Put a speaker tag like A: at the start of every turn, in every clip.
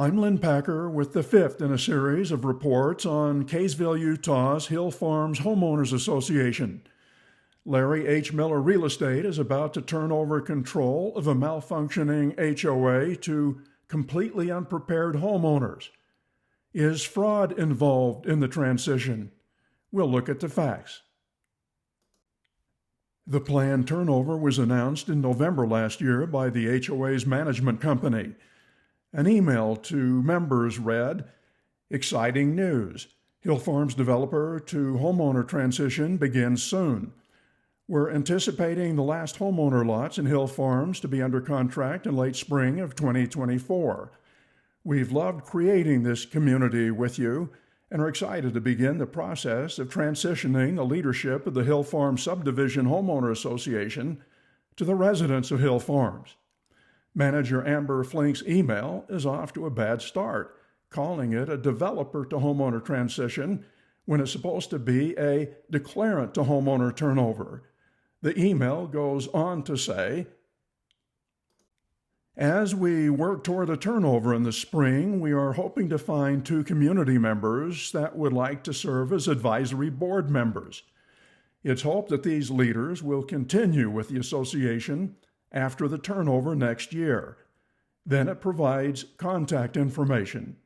A: I'm Lynn Packer with the fifth in a series of reports on Kaysville, Utah's Hill Farms Homeowners Association. Larry H. Miller Real Estate is about to turn over control of a malfunctioning HOA to completely unprepared homeowners. Is fraud involved in the transition? We'll look at the facts. The planned turnover was announced in November last year by the HOA's management company. An email to members read, "Exciting news. Hill Farms developer to homeowner transition begins soon. We're anticipating the last homeowner lots in Hill Farms to be under contract in late spring of 2024. We've loved creating this community with you and are excited to begin the process of transitioning the leadership of the Hill Farms Subdivision Homeowner Association to the residents of Hill Farms." Manager Amber Flink's email is off to a bad start, calling it a developer to homeowner transition when it's supposed to be a declarant to homeowner turnover. The email goes on to say, "As we work toward a turnover in the spring, we are hoping to find 2 community members that would like to serve as advisory board members. It's hoped that these leaders will continue with the association after the turnover next year." Then it provides contact information.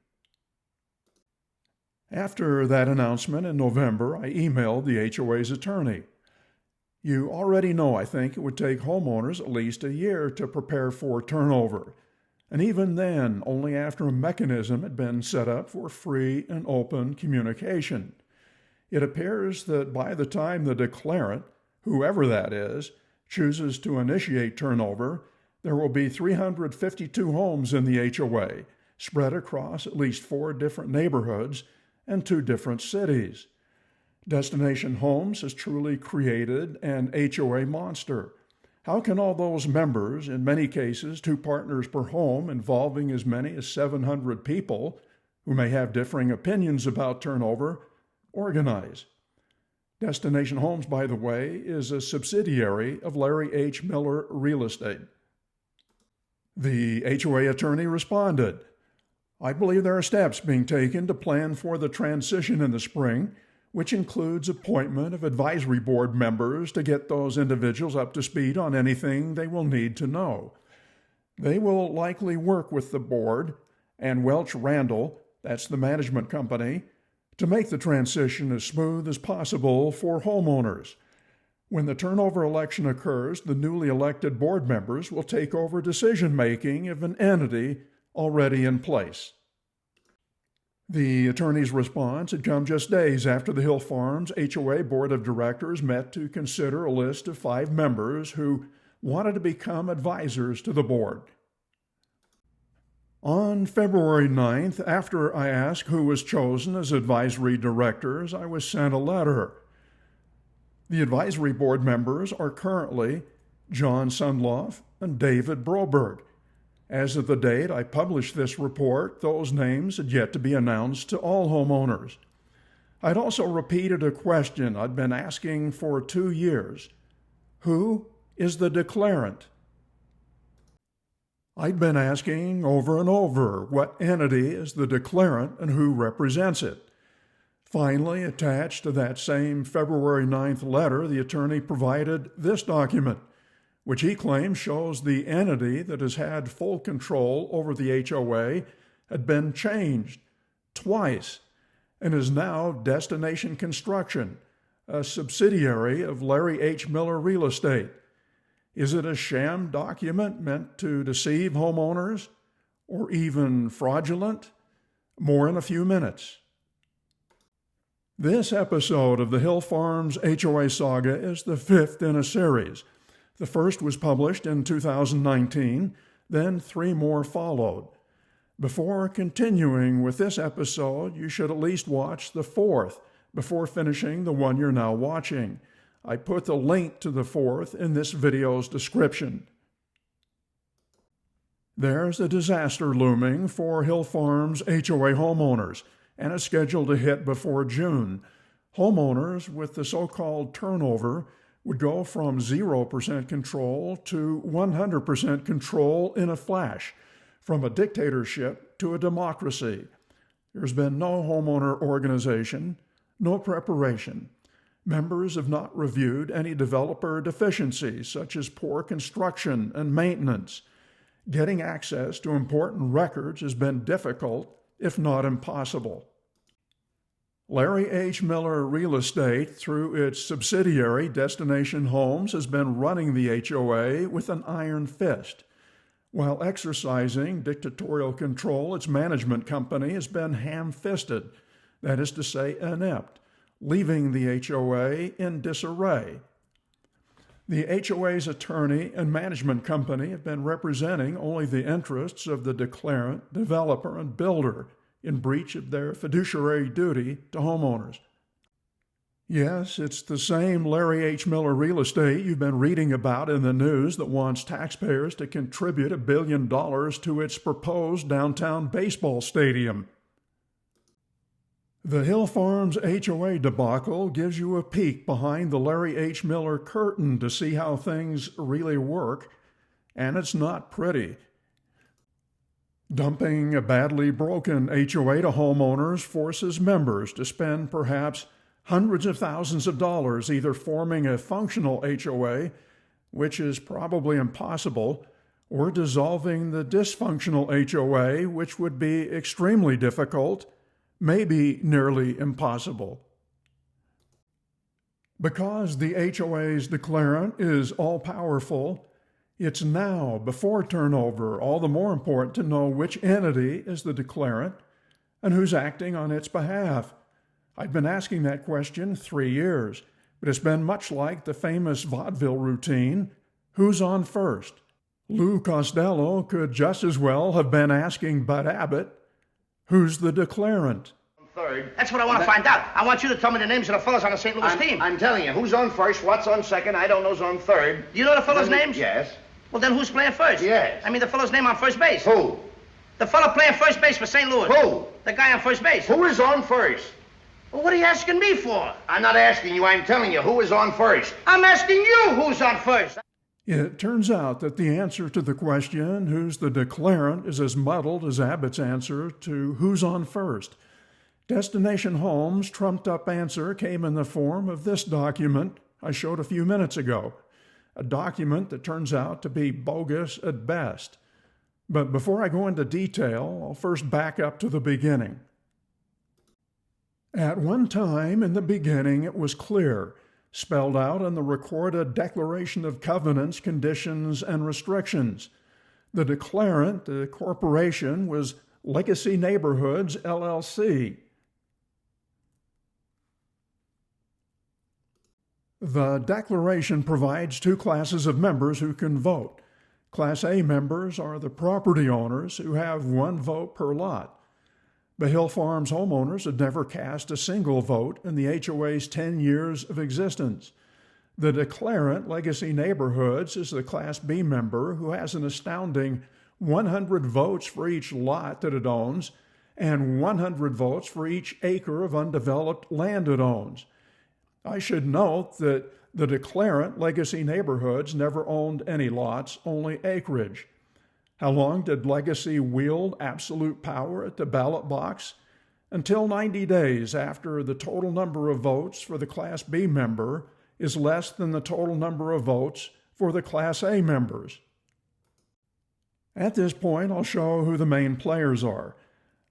A: After that announcement in November, I emailed the HOA's attorney. "You already know I think it would take homeowners at least a year to prepare for turnover, and even then only after a mechanism had been set up for free and open communication. It appears that by the time the declarant, whoever that is, chooses to initiate turnover, there will be 352 homes in the HOA, spread across at least 4 different neighborhoods and 2 different cities. Destination Homes has truly created an HOA monster. How can all those members, in many cases 2 partners per home involving as many as 700 people, who may have differing opinions about turnover, organize?" Destination Homes, by the way, is a subsidiary of Larry H. Miller Real Estate. The HOA attorney responded, "I believe there are steps being taken to plan for the transition in the spring, which includes appointment of advisory board members to get those individuals up to speed on anything they will need to know. They will likely work with the board and Welch Randall, that's the management company, to make the transition as smooth as possible for homeowners. When the turnover election occurs, the newly elected board members will take over decision-making of an entity already in place." The attorney's response had come just days after the Hill Farms HOA Board of Directors met to consider a list of 5 members who wanted to become advisors to the board. On February 9th, after I asked who was chosen as advisory directors, I was sent a letter. The advisory board members are currently John Sundloff and David Broberg. As of the date I published this report, those names had yet to be announced to all homeowners. I'd also repeated a question I'd been asking for 2 years. Who is the declarant? I'd been asking over and over what entity is the declarant and who represents it. Finally, attached to that same February 9th letter, the attorney provided this document, which he claims shows the entity that has had full control over the HOA had been changed twice and is now Destination Construction, a subsidiary of Larry H. Miller Real Estate. Is it a sham document meant to deceive homeowners, or even fraudulent? More in a few minutes. This episode of the Hill Farms HOA saga is the 5th in a series. The first was published in 2019, then 3 more followed. Before continuing with this episode, you should at least watch the 4th before finishing the one you're now watching. I put the link to the 4th in this video's description. There's a disaster looming for Hill Farms HOA homeowners, and it's scheduled to hit before June. Homeowners with the so-called turnover would go from 0% control to 100% control in a flash, from a dictatorship to a democracy. There's been no homeowner organization, no preparation. Members have not reviewed any developer deficiencies, such as poor construction and maintenance. Getting access to important records has been difficult, if not impossible. Larry H. Miller Real Estate, through its subsidiary, Destination Homes, has been running the HOA with an iron fist. While exercising dictatorial control, its management company has been ham-fisted, that is to say, inept, leaving the HOA in disarray. The HOA's attorney and management company have been representing only the interests of the declarant, developer, and builder in breach of their fiduciary duty to homeowners. Yes, it's the same Larry H. Miller Real Estate you've been reading about in the news that wants taxpayers to contribute $1 billion to its proposed downtown baseball stadium. The Hill Farms HOA debacle gives you a peek behind the Larry H. Miller curtain to see how things really work, and it's not pretty. Dumping a badly broken HOA to homeowners forces members to spend perhaps hundreds of thousands of dollars either forming a functional HOA, which is probably impossible, or dissolving the dysfunctional HOA, which would be extremely difficult, maybe nearly impossible. Because the HOA's declarant is all-powerful, it's now, before turnover, all the more important to know which entity is the declarant and who's acting on its behalf. I've been asking that question 3 years, but it's been much like the famous vaudeville routine, who's on first? Lou Costello could just as well have been asking Bud Abbott, who's the declarant?
B: Third. That's what I want to find out. I want you to tell me the names of the fellas on the St. Louis team.
C: I'm telling you, who's on first, what's on second, I don't know who's on third.
B: Do you know the fellas' names?
C: Yes.
B: Well, then who's playing first?
C: Yes.
B: I mean the fellow's name on first base.
C: Who?
B: The fellow playing first base for St. Louis.
C: Who?
B: The guy on first base.
C: Who is on first?
B: Well, what are you asking me for?
C: I'm not asking you, I'm telling you, who is on first?
B: I'm asking you who's on first.
A: It turns out that the answer to the question, who's the declarant, is as muddled as Abbott's answer to who's on first. Destination Homes' trumped-up answer came in the form of this document I showed a few minutes ago, a document that turns out to be bogus at best. But before I go into detail, I'll first back up to the beginning. At one time in the beginning, it was clear, spelled out in the recorded Declaration of Covenants, Conditions, and Restrictions. The declarant, the corporation, was Legacy Neighborhoods, LLC. The declaration provides two classes of members who can vote. Class A members are the property owners who have one vote per lot. The Hill Farms homeowners had never cast a single vote in the HOA's 10 years of existence. The declarant, Legacy Neighborhoods, is the Class B member who has an astounding 100 votes for each lot that it owns and 100 votes for each acre of undeveloped land it owns. I should note that the declarant, Legacy Neighborhoods, never owned any lots, only acreage. How long did Legacy wield absolute power at the ballot box? Until 90 days after the total number of votes for the Class B member is less than the total number of votes for the Class A members. At this point, I'll show who the main players are.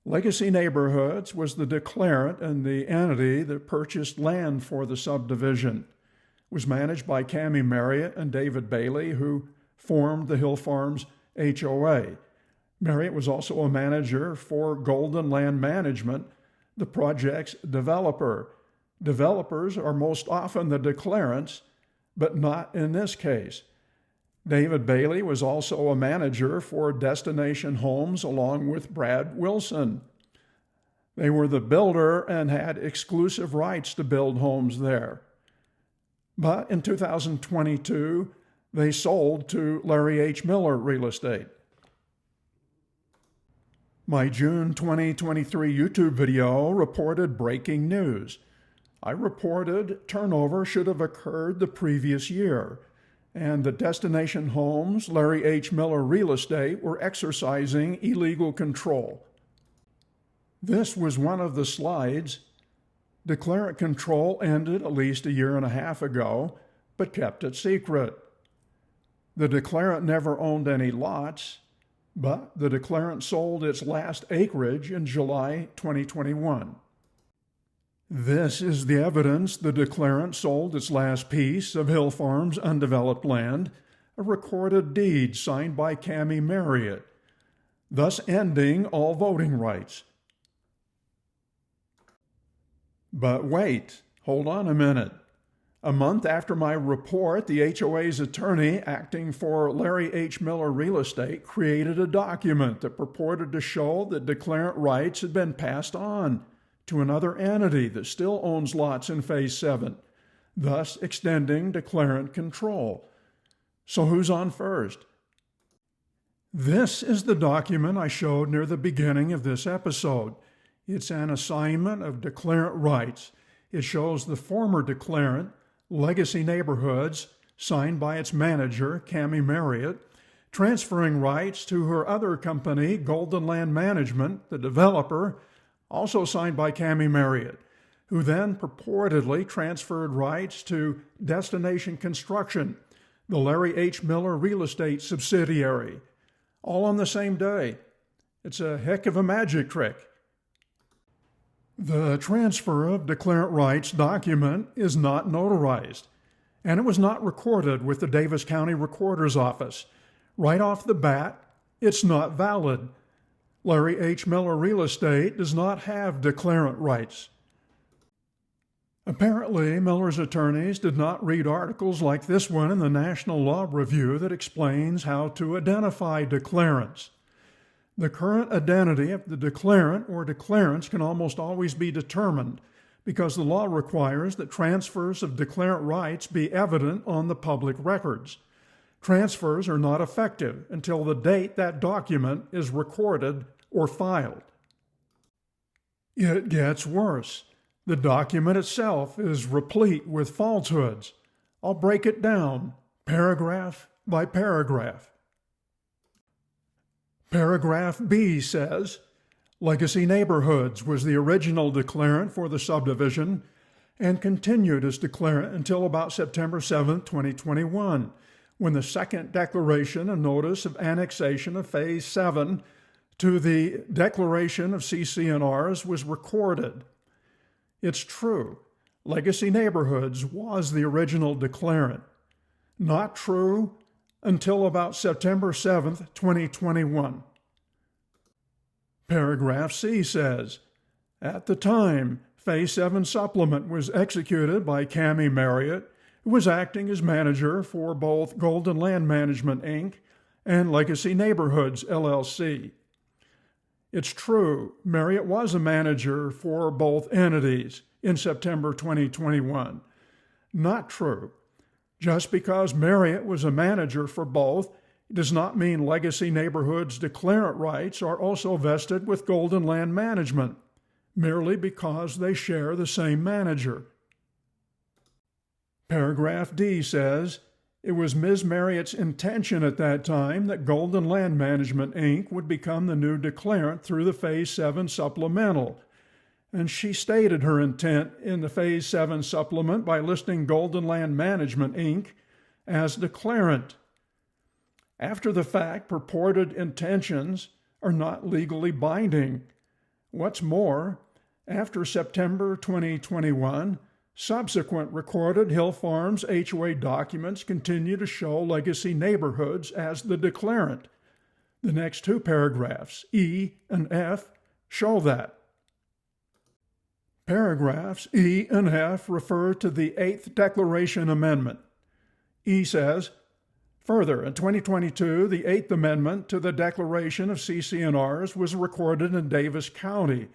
A: Legacy Neighborhoods was the declarant and the entity that purchased land for the subdivision. It was managed by Cammie Marriott and David Bailey, who formed the Hill Farms HOA. Marriott was also a manager for Golden Land Management, the project's developer. Developers are most often the declarants, but not in this case. David Bailey was also a manager for Destination Homes along with Brad Wilson. They were the builder and had exclusive rights to build homes there. But in 2022, they sold to Larry H. Miller Real Estate. My June 2023 YouTube video reported breaking news. I reported turnover should have occurred the previous year. and the Destination Homes, Larry H. Miller Real Estate were exercising illegal control. This was one of the slides. Declarant control ended at least a year and a half ago, but kept it secret. The declarant never owned any lots, but the declarant sold its last acreage in July 2021. This is the evidence the declarant sold its last piece of Hill Farms undeveloped land, a recorded deed signed by Cammie Marriott, thus ending all voting rights. But wait, hold on a minute. A month after my report, the HOA's attorney acting for Larry H. Miller Real Estate created a document that purported to show that declarant rights had been passed on to another entity that still owns lots in Phase 7, thus extending declarant control. So who's on first? This is the document I showed near the beginning of this episode. It's an assignment of declarant rights. It shows the former declarant, Legacy Neighborhoods, signed by its manager, Cammie Marriott, transferring rights to her other company, Golden Land Management, the developer, also signed by Cammie Marriott, who then purportedly transferred rights to Destination Construction, the Larry H. Miller Real Estate subsidiary, all on the same day. It's a heck of a magic trick. The transfer of declarant rights document is not notarized, and it was not recorded with the Davis County Recorder's Office. Right off the bat, it's not valid. Larry H. Miller Real Estate does not have declarant rights. Apparently, Miller's attorneys did not read articles like this one in the National Law Review that explains how to identify declarants. The current identity of the declarant or declarants can almost always be determined because the law requires that transfers of declarant rights be evident on the public records. Transfers are not effective until the date that document is recorded or filed. It gets worse. The document itself is replete with falsehoods. I'll break it down, paragraph by paragraph. Paragraph B says, Legacy Neighborhoods was the original declarant for the subdivision and continued as declarant until about September 7, 2021, when the second declaration and notice of annexation of Phase 7 to the declaration of CC&Rs was recorded. It's true, Legacy Neighborhoods was the original declarant. Not true until about September 7th, 2021. Paragraph C says, at the time Phase 7 supplement was executed by Cammie Marriott, who was acting as manager for both Golden Land Management, Inc. and Legacy Neighborhoods, LLC. It's true, Marriott was a manager for both entities in September 2021. Not true. Just because Marriott was a manager for both does not mean Legacy Neighborhoods' declarant rights are also vested with Golden Land Management, merely because they share the same manager. Paragraph D says, it was Ms. Marriott's intention at that time that Golden Land Management, Inc. would become the new declarant through the Phase 7 supplemental, and she stated her intent in the Phase 7 supplement by listing Golden Land Management, Inc. as declarant. After the fact, purported intentions are not legally binding. What's more, after September 2021, subsequent recorded Hill Farms HOA documents continue to show Legacy Neighborhoods as the declarant. The next two paragraphs, E and F, show that. Paragraphs E and F refer to the 8th Declaration Amendment. E says, further, in 2022, the 8th Amendment to the Declaration of CC&Rs was recorded in Davis County,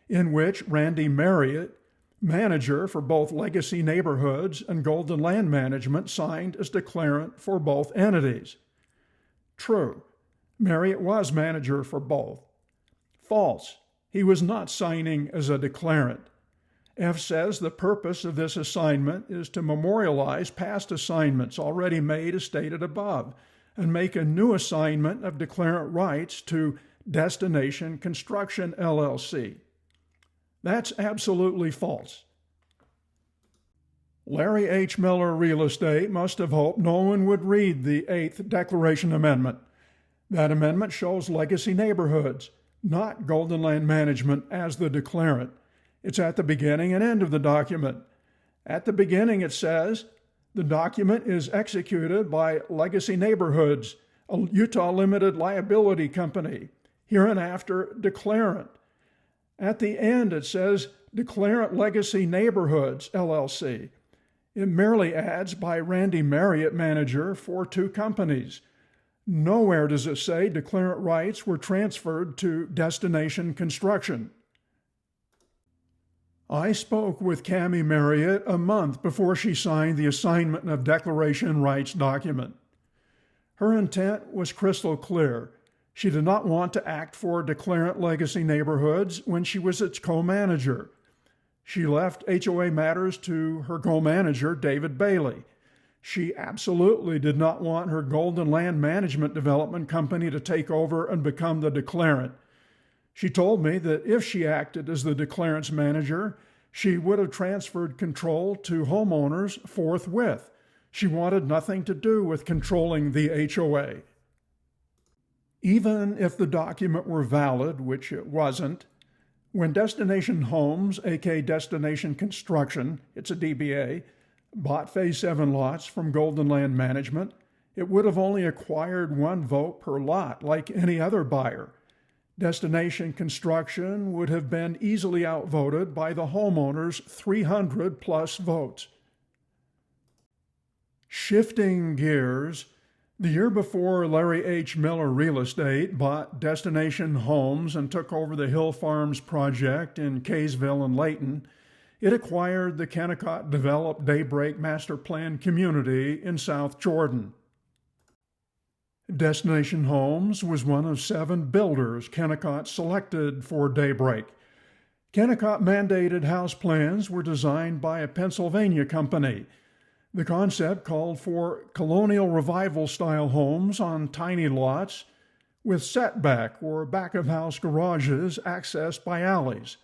A: in which Randy Marriott, manager for both Legacy Neighborhoods and Golden Land Management, signed as declarant for both entities. True, Marriott was manager for both. False, he was not signing as a declarant. F says the purpose of this assignment is to memorialize past assignments already made as stated above and make a new assignment of declarant rights to Destination Construction, LLC. That's absolutely false. Larry H. Miller Real Estate must have hoped no one would read the 8th Declaration Amendment. That amendment shows legacy neighborhoods, not Golden Land Management as the declarant. It's at the beginning and end of the document. At the beginning it says, the document is executed by Legacy Neighborhoods, a Utah limited liability company, hereinafter declarant. At the end it says, Declarant Legacy Neighborhoods, LLC. It merely adds by Randy Marriott, manager for 2 companies. Nowhere does it say declarant rights were transferred to Destination Construction. I spoke with Cammie Marriott a month before she signed the assignment of declaration rights document. Her intent was crystal clear. She did not want to act for Declarant Legacy Neighborhoods when she was its co-manager. She left HOA matters to her co-manager, David Bailey. She absolutely did not want her Golden Land Management Development Company to take over and become the declarant. She told me that if she acted as the declarant's manager, she would have transferred control to Homeowners forthwith. She wanted nothing to do with controlling the HOA. Even if the document were valid, which it wasn't, when Destination Homes, aka Destination Construction, it's a DBA, bought Phase 7 lots from Golden Land Management, it would have only acquired 1 vote per lot like any other buyer. Destination Construction would have been easily outvoted by the homeowners' 300 plus votes. Shifting gears, the year before Larry H. Miller Real Estate bought Destination Homes and took over the Hill Farms project in Kaysville and Layton, it acquired the Kennecott-developed Daybreak Master Plan community in South Jordan. Destination Homes was one of 7 builders Kennecott selected for Daybreak. Kennecott-mandated house plans were designed by a Pennsylvania company. The concept called for colonial revival-style homes on tiny lots with setback or back-of-house garages accessed by alleys.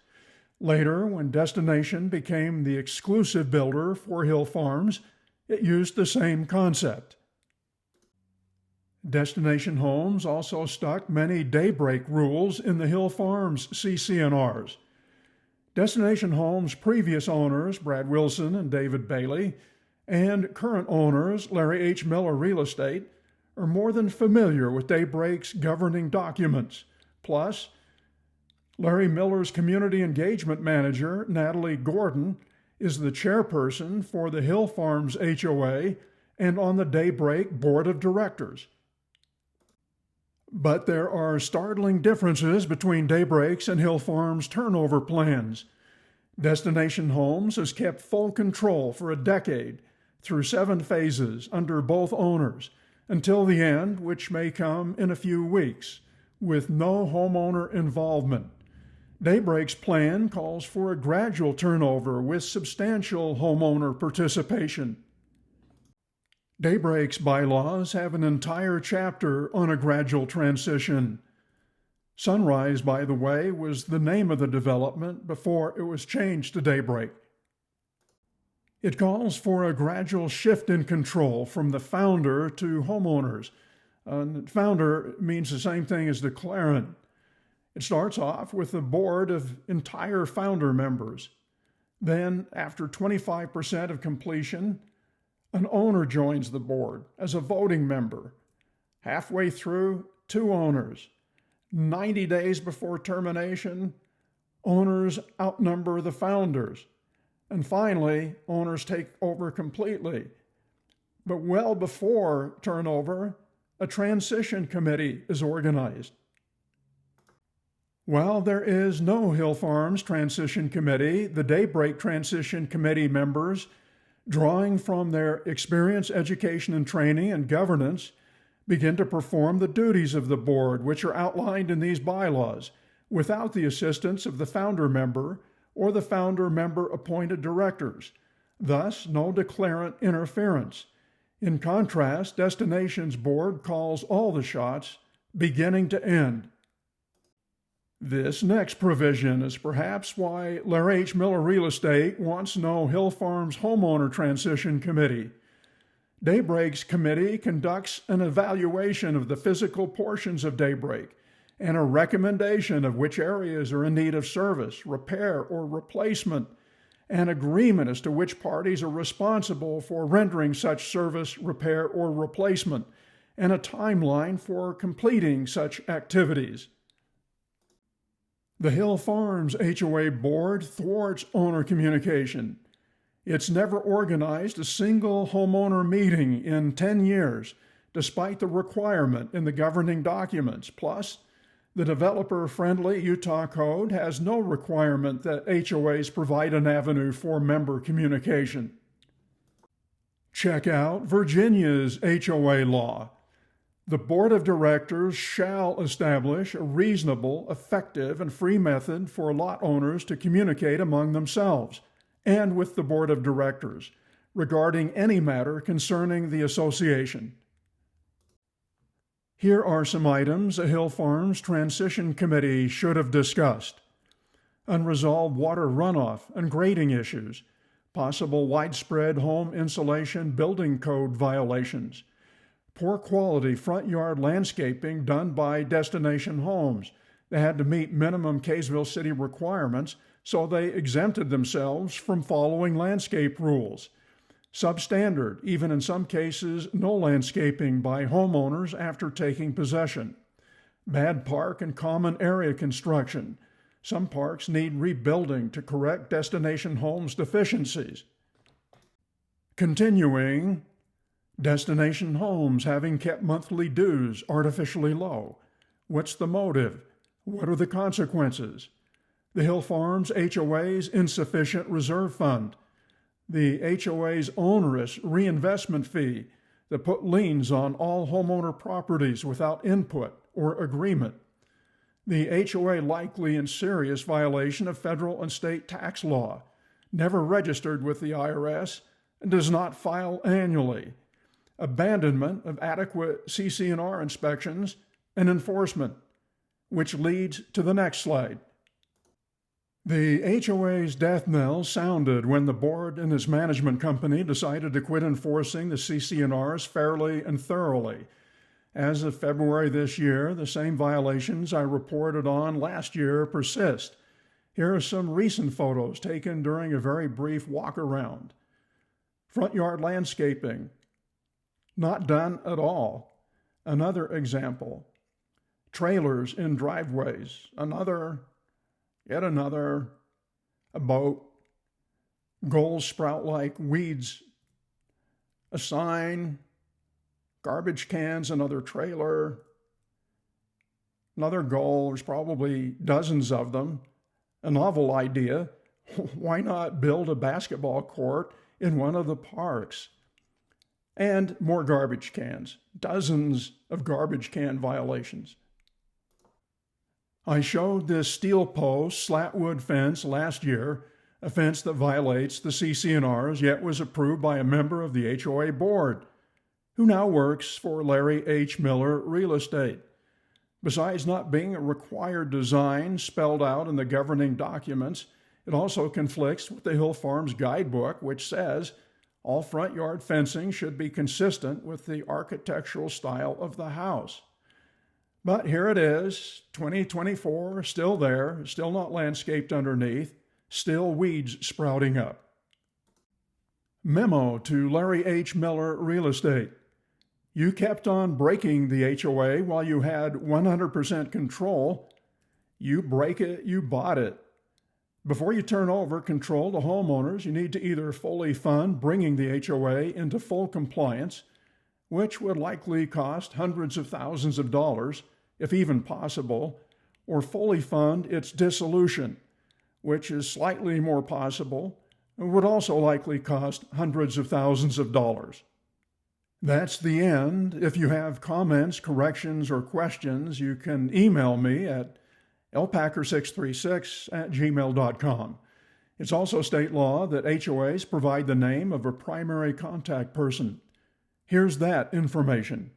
A: Later, when Destination became the exclusive builder for Hill Farms, it used the same concept. Destination Homes also stuck many Daybreak rules in the Hill Farms CC&Rs. Destination Homes' previous owners, Brad Wilson and David Bailey, and current owners, Larry H. Miller Real Estate, are more than familiar with Daybreak's governing documents. Plus, Larry Miller's community engagement manager, Natalie Gordon, is the chairperson for the Hill Farms HOA and on the Daybreak Board of Directors. But there are startling differences between Daybreak's and Hill Farms' turnover plans. Destination Homes has kept full control for a decade through 7 phases under both owners until the end, which may come in a few weeks, with no homeowner involvement. Daybreak's plan calls for a gradual turnover with substantial homeowner participation. Daybreak's bylaws have an entire chapter on a gradual transition. Sunrise, by the way, was the name of the development before it was changed to Daybreak. It calls for a gradual shift in control from the founder to homeowners. Founder means the same thing as declarant. It starts off with a board of entire founder members. Then, after 25% of completion, an owner joins the board as a voting member. Halfway through, 2 owners. 90 days before termination, owners outnumber the founders. And finally, owners take over completely. But well before turnover, a transition committee is organized. While there is no Hill Farms Transition Committee, the Daybreak Transition Committee members, drawing from their experience, education, and training and governance, begin to perform the duties of the board, which are outlined in these bylaws, without the assistance of the founder member or the founder-member appointed directors. Thus, no declarant interference. In contrast, Destination's board calls all the shots, beginning to end. This next provision is perhaps why LHMRE Real Estate wants no Hill Farms Homeowner Transition Committee. Daybreak's committee conducts an evaluation of the physical portions of Daybreak and a recommendation of which areas are in need of service, repair, or replacement, an agreement as to which parties are responsible for rendering such service, repair, or replacement, and a timeline for completing such activities. The Hill Farms HOA board thwarts owner communication. It's never organized a single homeowner meeting in 10 years, despite the requirement in the governing documents. Plus, the developer-friendly Utah Code has no requirement that HOAs provide an avenue for member communication. Check out Virginia's HOA law. The Board of Directors shall establish a reasonable, effective, and free method for lot owners to communicate among themselves and with the Board of Directors regarding any matter concerning the association. Here are some items a Hill Farms Transition Committee should have discussed. Unresolved water runoff and grading issues, possible widespread home insulation building code violations, poor quality front yard landscaping done by Destination Homes. They had to meet minimum Kaysville City requirements, so they exempted themselves from following landscape rules. Substandard, even in some cases, no landscaping by homeowners after taking possession. Bad park and common area construction. Some parks need rebuilding to correct Destination Homes deficiencies. Continuing, Destination Homes having kept monthly dues artificially low. What's the motive? What are the consequences? The Hill Farms HOA's insufficient reserve fund. The HOA's onerous reinvestment fee that put liens on all homeowner properties without input or agreement. The HOA likely and serious violation of federal and state tax law, never registered with the IRS, and does not file annually. Abandonment of adequate CC&R inspections and enforcement, which leads to the next slide. The HOA's death knell sounded when the board and its management company decided to quit enforcing the CC&Rs fairly and thoroughly. As of February this year, the same violations I reported on last year persist. Here are some recent photos taken during a very brief walk around. Front yard landscaping, not done at all. Another example. Trailers in driveways, yet another, a boat, goals sprout like weeds, a sign, garbage cans, another trailer, another goal, there's probably dozens of them, a novel idea, why not build a basketball court in one of the parks? And more garbage cans, dozens of garbage can violations. I showed this steel post slat wood fence last year, a fence that violates the CC&Rs, yet was approved by a member of the HOA board, who now works for Larry H. Miller Real Estate. Besides not being a required design spelled out in the governing documents, it also conflicts with the Hill Farms guidebook, which says all front yard fencing should be consistent with the architectural style of the house. But here it is, 2024, still there, still not landscaped underneath, still weeds sprouting up. Memo to Larry H. Miller Real Estate. You kept on breaking the HOA while you had 100% control. You break it, you bought it. Before you turn over control to homeowners, you need to either fully fund bringing the HOA into full compliance, which would likely cost hundreds of thousands of dollars, if even possible, or fully fund its dissolution, which is slightly more possible and would also likely cost hundreds of thousands of dollars. That's the end. If you have comments, corrections, or questions, you can email me at lpacker636@gmail.com. It's also state law that HOAs provide the name of a primary contact person. Here's that information.